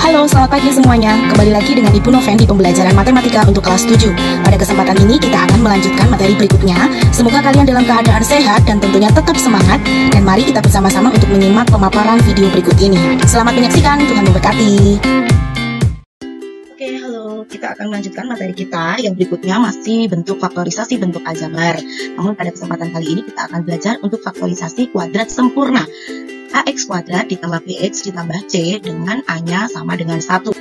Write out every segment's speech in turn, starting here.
Halo, selamat pagi semuanya. Kembali lagi dengan Ibu Noven di pembelajaran matematika untuk kelas 7. Pada kesempatan ini kita akan melanjutkan materi berikutnya. Semoga kalian dalam keadaan sehat dan tentunya tetap semangat. Dan mari kita bersama-sama untuk menyimak pemaparan video berikut ini. Selamat menyaksikan, Tuhan memberkati. Oke, halo. Kita akan melanjutkan materi kita yang berikutnya masih bentuk faktorisasi bentuk aljabar. Namun pada kesempatan kali ini kita akan belajar untuk faktorisasi kuadrat sempurna. AX kuadrat ditambah BX ditambah C dengan A-nya sama dengan 1.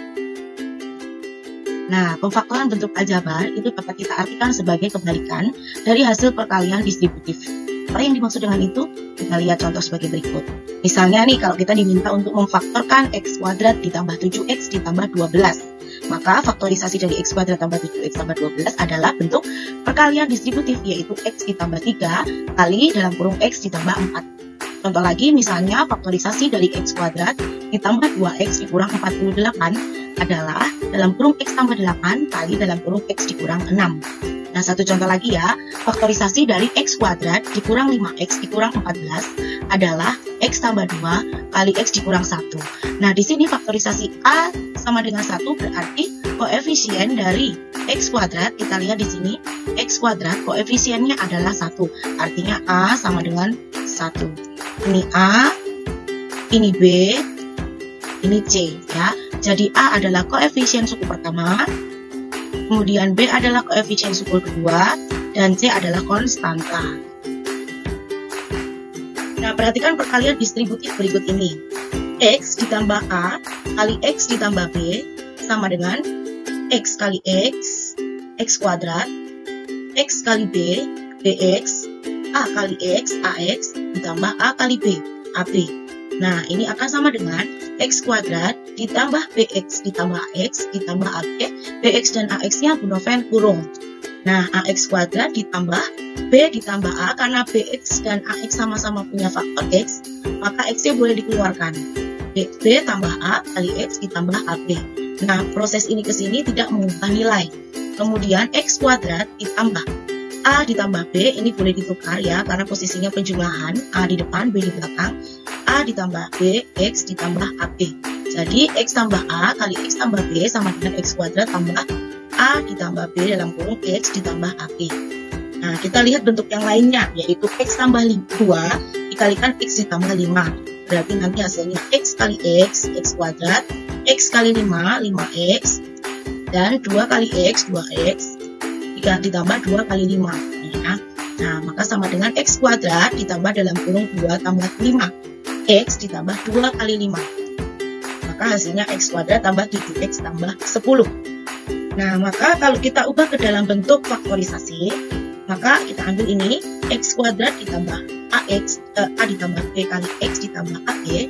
Nah, pemfaktoran bentuk aljabar itu dapat kita artikan sebagai kebalikan dari hasil perkalian distributif. Apa yang dimaksud dengan itu? Kita lihat contoh sebagai berikut. Misalnya nih, kalau kita diminta untuk memfaktorkan X kuadrat ditambah 7X ditambah 12. Maka faktorisasi dari X kuadrat tambah 7X tambah 12 adalah bentuk perkalian distributif, yaitu X ditambah 3 kali dalam kurung X ditambah 4. Contoh lagi, misalnya faktorisasi dari X kuadrat ditambah 2X dikurang 48 adalah dalam kurung X tambah 8 kali dalam kurung X dikurang 6. Nah, satu contoh lagi ya, faktorisasi dari X kuadrat dikurang 5X dikurang 14 adalah X tambah 2 kali X dikurang 1. Nah, di sini faktorisasi A sama dengan 1 berarti koefisien dari X kuadrat, kita lihat di sini, X kuadrat koefisiennya adalah 1. Artinya A sama dengan 1. Ini A, ini B, ini C ya. Jadi A adalah koefisien suku pertama, kemudian B adalah koefisien suku kedua, dan C adalah konstanta. Nah, perhatikan perkalian distributif berikut ini. X ditambah A kali X ditambah B sama dengan X kali X, X kuadrat, X kali B, BX, A kali X, AX, ditambah A kali B, AB. Nah, ini akan sama dengan X kuadrat ditambah BX ditambah AX ditambah AB, BX dan AX-nya Bu Noven kurung. Nah, AX kuadrat ditambah B ditambah A, karena BX dan AX sama-sama punya faktor X, maka X-nya boleh dikeluarkan. B tambah A kali X ditambah AB. Nah, proses ini ke sini tidak mengubah nilai. Kemudian X kuadrat ditambah A ditambah B, ini boleh ditukar ya, karena posisinya penjumlahan, A di depan, B di belakang. A ditambah B, X ditambah AB. Jadi X tambah A kali X tambah B sama dengan X kuadrat tambah A ditambah B dalam kurung X ditambah AB. Nah, kita lihat bentuk yang lainnya, yaitu X tambah 2 dikalikan X ditambah 5. Berarti nanti hasilnya X kali X, X kuadrat, X kali 5, 5X, dan 2 kali X, 2X, ditambah 2 kali 5 ya. Nah, maka sama dengan X kuadrat ditambah dalam kurung 2 tambah 5 X ditambah 2 kali 5, maka hasilnya X kuadrat tambah 7X tambah 10. Nah, maka kalau kita ubah ke dalam bentuk faktorisasi, maka kita ambil ini X kuadrat ditambah AX, A ditambah B kali X ditambah AB.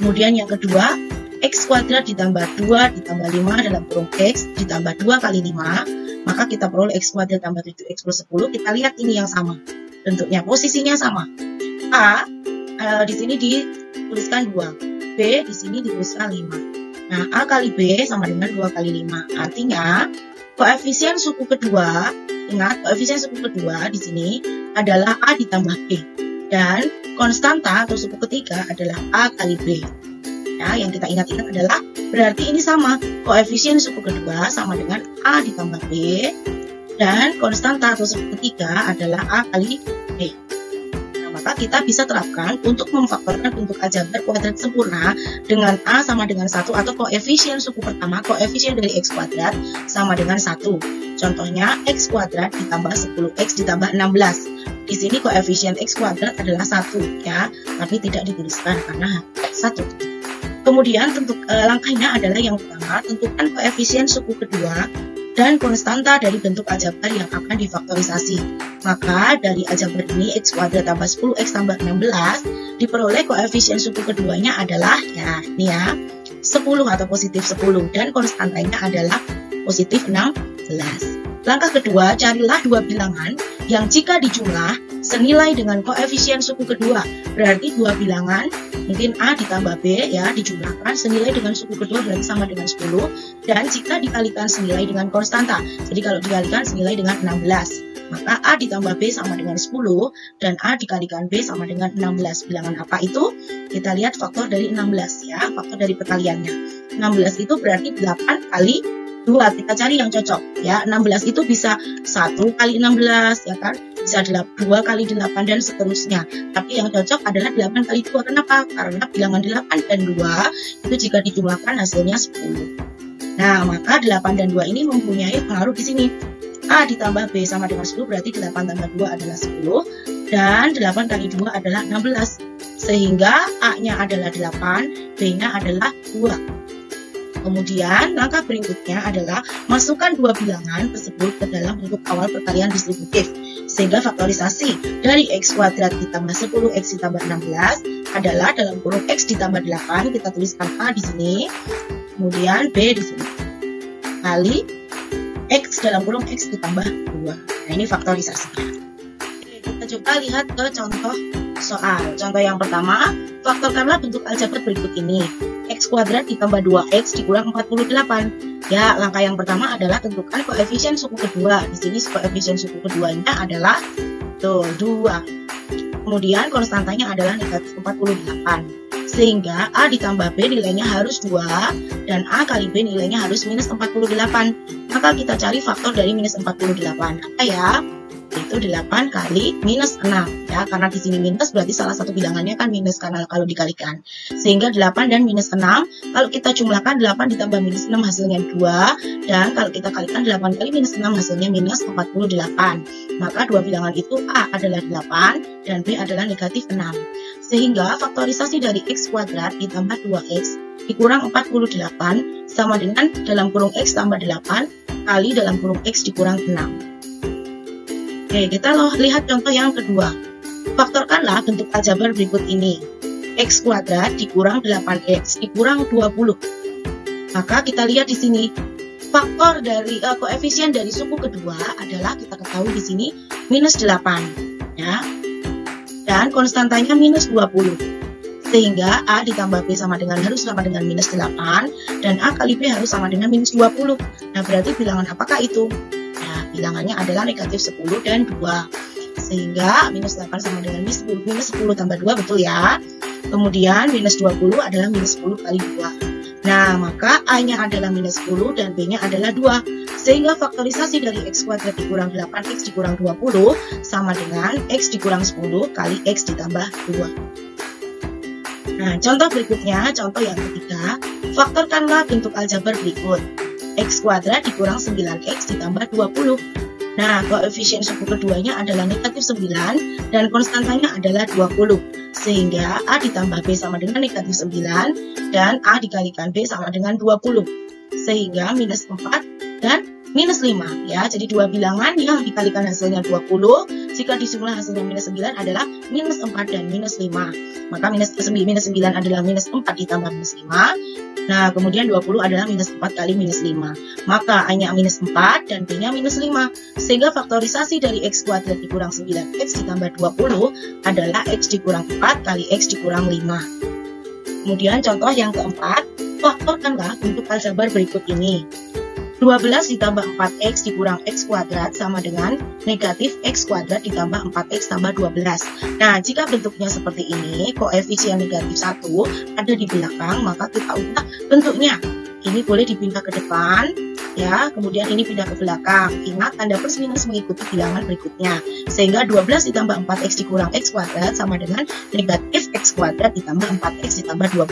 Kemudian yang kedua, X kuadrat ditambah 2 ditambah 5 dalam kurung X ditambah 2 kali 5, maka kita peroleh X kuadrat tambah 7X plus 10. Kita lihat ini yang sama, bentuknya, posisinya sama. A di sini dituliskan 2, B di sini dituliskan 5. Nah, A kali B sama dengan 2 kali 5. Artinya koefisien suku kedua, ingat koefisien suku kedua di sini adalah A ditambah B, dan konstanta atau suku ketiga adalah A kali B. Ya, yang kita ingat-ingat adalah berarti ini sama, koefisien suku kedua sama dengan A ditambah B, dan konstanta atau suku ketiga adalah A kali B. Nah, maka kita bisa terapkan untuk memfaktorkan bentuk aljabar kuadrat sempurna dengan A sama dengan 1, atau koefisien suku pertama, koefisien dari X kuadrat sama dengan 1. Contohnya X kuadrat ditambah 10X ditambah 16. Di sini koefisien X kuadrat adalah 1 ya, tapi tidak dituliskan karena 1. Kemudian langkahnya adalah yang pertama, tentukan koefisien suku kedua dan konstanta dari bentuk aljabar yang akan difaktorisasi. Maka dari aljabar ini X kuadrat tambah 10X tambah 16 diperoleh koefisien suku keduanya adalah ya ini ya 10 atau positif 10, dan konstantanya adalah positif 16. Langkah kedua, carilah dua bilangan yang jika dijumlah senilai dengan koefisien suku kedua. Berarti dua bilangan, mungkin A ditambah B ya, dijumlahkan senilai dengan suku kedua berarti sama dengan 10. Dan jika dikalikan senilai dengan konstanta, jadi kalau dikalikan senilai dengan 16. Maka A ditambah B sama dengan 10 dan A dikalikan B sama dengan 16. Bilangan apa itu? Kita lihat faktor dari 16 ya, faktor dari perkaliannya. 16 itu berarti 8 kali 2. Kita cari yang cocok ya. 16 itu bisa 1 kali 16 ya kan? Bisa 2 kali 8 dan seterusnya. Tapi yang cocok adalah 8 kali 2. Kenapa? Karena bilangan 8 dan 2 itu jika dijumlahkan hasilnya 10. Nah, maka 8 dan 2 ini mempunyai pengaruh di sini. A ditambah B sama dengan 10 berarti 8 tambah 2 adalah 10 dan 8 kali 2 adalah 16 sehingga A-nya adalah 8, B-nya adalah 2. Kemudian langkah berikutnya adalah masukkan dua bilangan tersebut ke dalam bentuk awal perkalian distributif sehingga faktorisasi dari X kuadrat ditambah 10X ditambah 16 adalah dalam kurung X ditambah 8, kita tuliskan A di sini, kemudian B di sini, kali X dalam kurung X ditambah 2. Nah, ini faktorisasinya. Oke, kita coba lihat ke contoh soal. Contoh yang pertama, faktorkanlah bentuk aljabar berikut ini. X kuadrat ditambah 2X dikurang 48. Ya, langkah yang pertama adalah tentukan koefisien suku kedua. Di sini koefisien suku keduanya adalah 2. Kemudian konstantanya adalah negatif 48. Sehingga A ditambah B nilainya harus 2 dan A kali B nilainya harus minus 48. Maka kita cari faktor dari minus 48. Apa ya? Itu 8 kali minus 6 ya, karena di sini minus berarti salah satu bilangannya kan minus karena kalau dikalikan. Sehingga 8 dan minus 6 kalau kita jumlahkan 8 ditambah minus 6 hasilnya 2 dan kalau kita kalikan 8 kali minus 6 hasilnya minus 48. Maka dua bilangan itu A adalah 8 dan B adalah negatif 6. Sehingga faktorisasi dari X kuadrat ditambah 2X dikurang 48 sama dengan dalam kurung X tambah 8 kali dalam kurung X dikurang 6. Oke, kita lihat contoh yang kedua. Faktorkanlah bentuk aljabar berikut ini. X kuadrat dikurang 8X dikurang 20. Maka kita lihat di sini faktor dari koefisien dari suku kedua adalah kita ketahui di sini minus 8 ya. Dan konstantanya minus 20. Sehingga A ditambah B harus sama dengan minus 8 dan A kali B harus sama dengan minus 20. Nah, berarti bilangan apakah itu? Nah, bilangannya adalah negatif 10 dan 2. Sehingga minus 8 sama dengan minus 10 tambah 2, betul ya. Kemudian minus 20 adalah minus 10 kali 2. Nah, maka A-nya adalah minus 10 dan B-nya adalah 2. Sehingga faktorisasi dari X kuadrat dikurang 8X dikurang 20 sama dengan X dikurang 10 kali X ditambah 2. Nah, contoh berikutnya, contoh yang ketiga, faktorkanlah bentuk aljabar berikut. X kuadrat dikurang 9X ditambah 20. Nah, koefisien suku keduanya adalah negatif 9 dan konstantanya adalah 20. Sehingga A ditambah B sama dengan negatif 9 dan A dikalikan B sama dengan 20. Sehingga minus 4 dan minus 5 ya. Jadi dua bilangan yang dikalikan hasilnya 20, jika disumlah hasilnya minus 9 adalah minus 4 dan minus 5. Maka minus 9 adalah minus 4 ditambah minus 5. Nah, kemudian 20 adalah minus 4 kali minus 5. Maka A-nya minus 4 dan B-nya minus 5. Sehingga faktorisasi dari X kuadrat dikurang 9X ditambah 20 adalah X dikurang 4 kali X dikurang 5. Kemudian contoh yang keempat, faktorkanlah bentuk aljabar berikut ini. 12 ditambah 4X dikurang X kuadrat sama dengan negatif X kuadrat ditambah 4X tambah 12. Nah, jika bentuknya seperti ini, koefisien negatif 1 ada di belakang, maka kita ubah bentuknya. Ini boleh dipindah ke depan, ya, kemudian ini pindah ke belakang. Ingat, tanda plus minus mengikuti bilangan berikutnya. Sehingga 12 ditambah 4X dikurang X kuadrat sama dengan negatif X kuadrat ditambah 4X ditambah 12.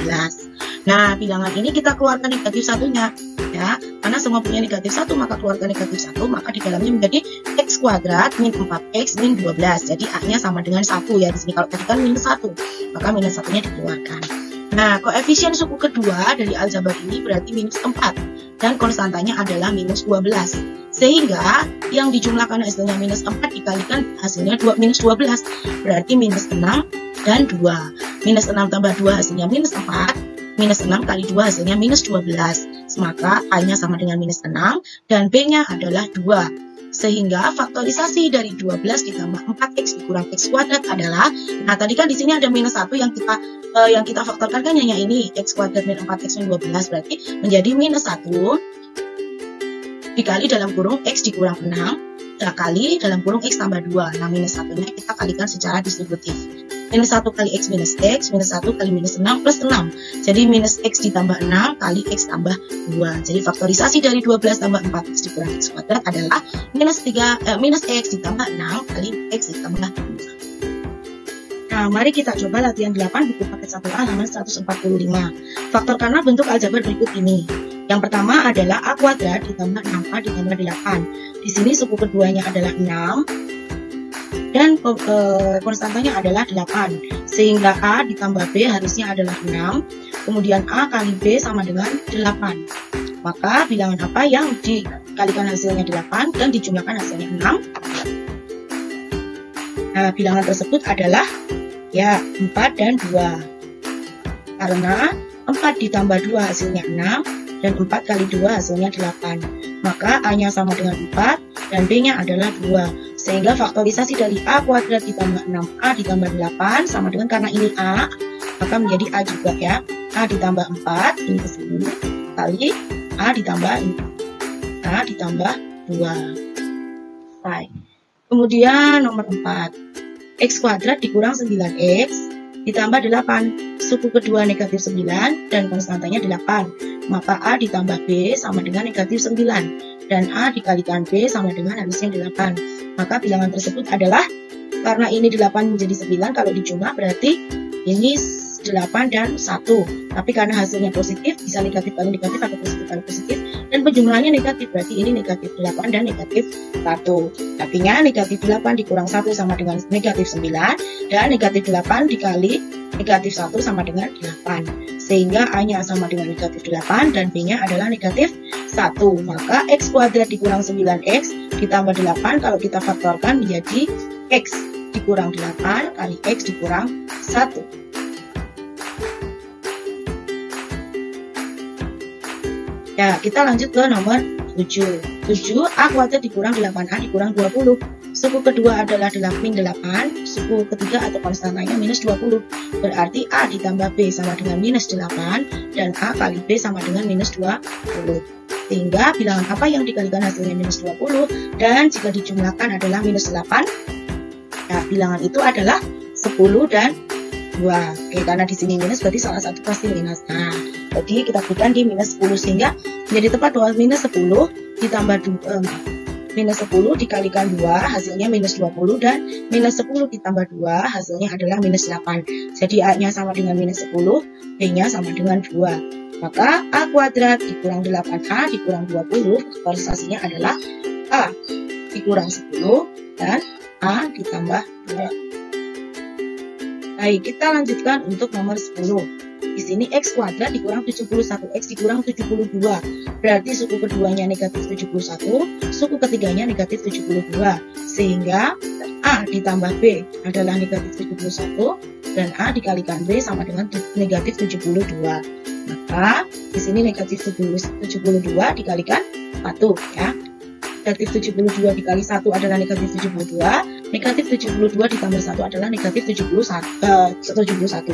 Nah, bilangan ini kita keluarkan negatif satunya, ya. Karena semua punya negatif 1, maka keluarkan negatif 1, maka di dalamnya menjadi X kuadrat min 4X min 12. Jadi A-nya sama dengan 1 ya. Di sini kalau tadi kan minus 1, maka minus 1-nya dikeluarkan. Nah, koefisien suku kedua dari aljabar ini berarti minus 4 dan konstantanya adalah minus 12. Sehingga yang dijumlahkan hasilnya minus 4 dikalikan hasilnya minus 12. Berarti minus 6 dan 2. Minus 6 tambah 2 hasilnya minus 4. Minus 6 kali 2 hasilnya minus 12. Maka A-nya sama dengan minus 6 dan B-nya adalah 2. Sehingga faktorisasi dari 12 ditambah 4x dikurang x kuadrat adalah, nah tadi kan di sini ada minus 1 yang kita faktorkan kan hanya ini, x kuadrat min 4x min 12, berarti menjadi minus 1 dikali dalam kurung x dikurang 6 kali dalam kurung x tambah 2. Nah, minus 1-nya kita kalikan secara distributif. Minus 1 kali x, minus 1 kali minus 6 plus 6. Jadi minus x ditambah 6 kali x tambah 2. Jadi faktorisasi dari 12 tambah 4x dikurang x kuadrat adalah minus x ditambah 6 kali x ditambah 2. Nah, mari kita coba latihan 8 buku paket 1A halaman 145. Faktorkanlah bentuk aljabar berikut ini. Yang pertama adalah A kuadrat ditambah 6A ditambah 8. Di sini suku keduanya adalah 6 dan konstantanya adalah 8. Sehingga A ditambah B harusnya adalah 6. Kemudian A kali B sama dengan 8. Maka bilangan apa yang dikalikan hasilnya 8 dan dijumlahkan hasilnya 6? Nah, bilangan tersebut adalah ya 4 dan 2. Karena 4 ditambah 2 hasilnya 6. Dan 4 kali 2 hasilnya 8. Maka A-nya sama dengan 4 dan B-nya adalah 2. Sehingga faktorisasi dari A kuadrat ditambah 6A ditambah 8 sama dengan, karena ini A, maka menjadi A juga ya. A ditambah 4, ini ke sini, kali A ditambah 2. Baik. Kemudian nomor 4. X kuadrat dikurang 9X ditambah 8. Suku kedua negatif 9 dan konstantanya 8. Maka A ditambah B sama dengan negatif 9. Dan A dikalikan B sama dengan harusnya 8. Maka bilangan tersebut adalah, karena ini 8 menjadi 9, kalau dijumlah berarti ini 8 dan 1. Tapi karena hasilnya positif, bisa negatif kali negatif atau positif kali positif. Dan penjumlahannya negatif, berarti ini negatif 8 dan negatif 1. Artinya negatif 8 dikurang 1 sama dengan negatif 9. Dan negatif 8 dikali negatif 1 sama dengan 8. Sehingga A-nya sama dengan negatif 8 dan B-nya adalah negatif 1. Maka X kuadrat dikurang 9X ditambah 8 kalau kita faktorkan menjadi X dikurang 8 kali X dikurang 1. Ya, kita lanjut ke nomor 7. 7, A kuadrat dikurang 8A dikurang 20. Suku kedua adalah min 8, suku ketiga atau konstantanya minus 20. Berarti A ditambah B sama dengan minus 8, dan A kali B sama dengan minus 20. Sehingga bilangan apa yang dikalikan hasilnya minus 20, dan jika dijumlahkan adalah minus 8, nah bilangan itu adalah 10 dan 2. Oke, karena di sini minus berarti salah satu pasti minus. Nah, jadi kita berikan di minus 10 sehingga menjadi tepat bahwa minus 10 ditambah minus 10 dikalikan 2 hasilnya minus 20 dan minus 10 ditambah 2 hasilnya adalah minus 8. Jadi A-nya sama dengan minus 10, B-nya sama dengan 2. Maka A kuadrat dikurang 8A dikurang 20, faktorisasinya adalah A dikurang 10 dan A ditambah 2. Baik, kita lanjutkan untuk nomor 10. Di sini X kuadrat dikurang 71, X dikurang 72. Berarti suku keduanya negatif 71, suku ketiganya negatif 72. Sehingga A ditambah B adalah negatif 71, dan A dikalikan B sama dengan negatif 72. Maka di sini negatif 72 dikalikan 1 ya. Negatif 72 dikali 1 adalah negatif 72. Negatif 72 ditambah 1 adalah negatif 71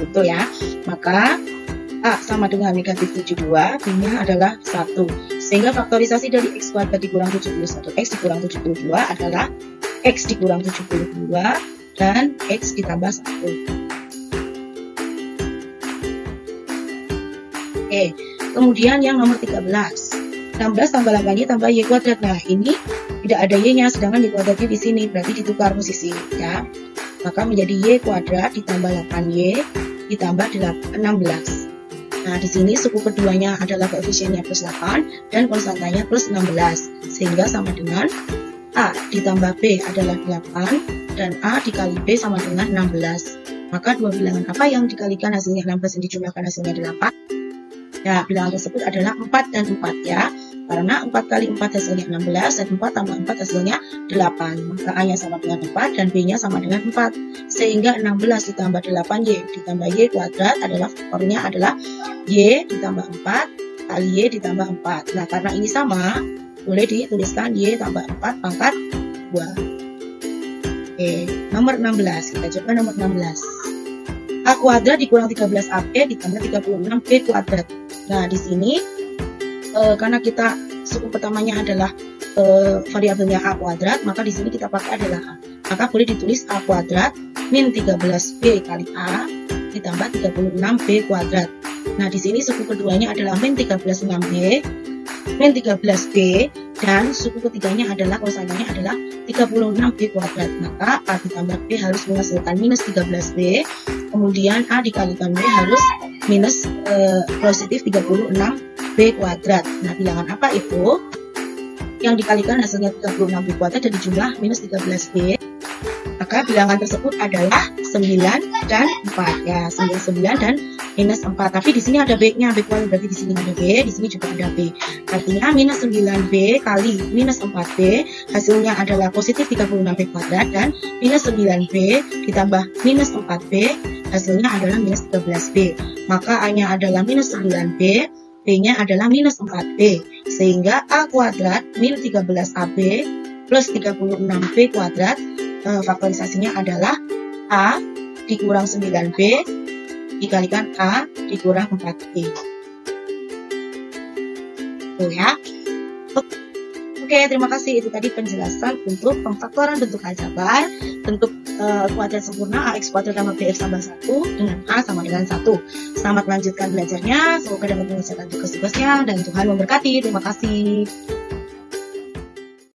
itu ya. Maka A sama dengan negatif 72, B-nya adalah 1. Sehingga faktorisasi dari X kuadrat dikurang 71, X dikurang 72 adalah X dikurang 72 dan X ditambah 1. Oke, kemudian yang nomor 13. 16 tambah 8Y tambah Y kuadrat. Nah, ini tidak ada Y-nya, sedangkan Y kuadratnya di sini, berarti ditukar posisi ya. Maka menjadi Y kuadrat ditambah 8Y ditambah 16. Nah, di sini suku keduanya adalah koefisiennya plus 8 dan konstantanya plus 16. Sehingga sama dengan A ditambah B adalah 8 dan A dikali B sama dengan 16. Maka dua bilangan apa yang dikalikan hasilnya 16 dan dijumlahkan hasilnya 8? Nah, bilangan tersebut adalah 4 dan 4 ya. Karena 4 kali 4 hasilnya 16 dan 4 tambah 4 hasilnya 8. Maka A-nya sama dengan 4 dan B-nya sama dengan 4. Sehingga 16 ditambah 8Y ditambah Y kuadrat adalah faktornya adalah Y ditambah 4 kali Y ditambah 4. Nah, karena ini sama, boleh dituliskan Y tambah 4 pangkat 2. Oke, nomor 16. Kita coba nomor 16. A kuadrat dikurang 13AB ditambah 36B kuadrat. Nah, di sini karena kita suku pertamanya adalah variabelnya A kuadrat, maka di sini kita pakai adalah A. Maka boleh ditulis A kuadrat min 13B kali A ditambah 36B kuadrat. Nah, di sini suku keduanya adalah min 13B, min 13B, dan suku ketiganya adalah kosannya adalah 36B kuadrat. Maka A ditambah B harus menghasilkan minus 13B, kemudian A dikalikan B harus minus positif 36B kuadrat. Nah, bilangan apa itu? Yang dikalikan hasilnya 36B kuadrat dan dijumlah minus 13B. Maka bilangan tersebut adalah 9 dan 4 ya, 9 dan minus 4. Tapi di sini ada B-nya, B kuadrat, berarti di sini ada B, di sini juga ada B. Artinya minus 9B kali minus 4B hasilnya adalah positif 36B kuadrat, dan minus 9B ditambah minus 4B hasilnya adalah minus 13B. Maka A-nya adalah minus 9B, B-nya adalah minus 4B, sehingga A kuadrat min 13AB plus 36B kuadrat, faktorisasinya adalah A dikurang 9B dikalikan A dikurang 4B. Tuh ya. Oke, terima kasih. Itu tadi penjelasan untuk pemfaktoran bentuk aljabar, bentuk kuadrat sempurna AX kuadrat tambah BX tambah 1 dengan A sama dengan 1. Selamat melanjutkan belajarnya. Semoga dapat menyelesaikan tugas-tugasnya dan Tuhan memberkati. Terima kasih.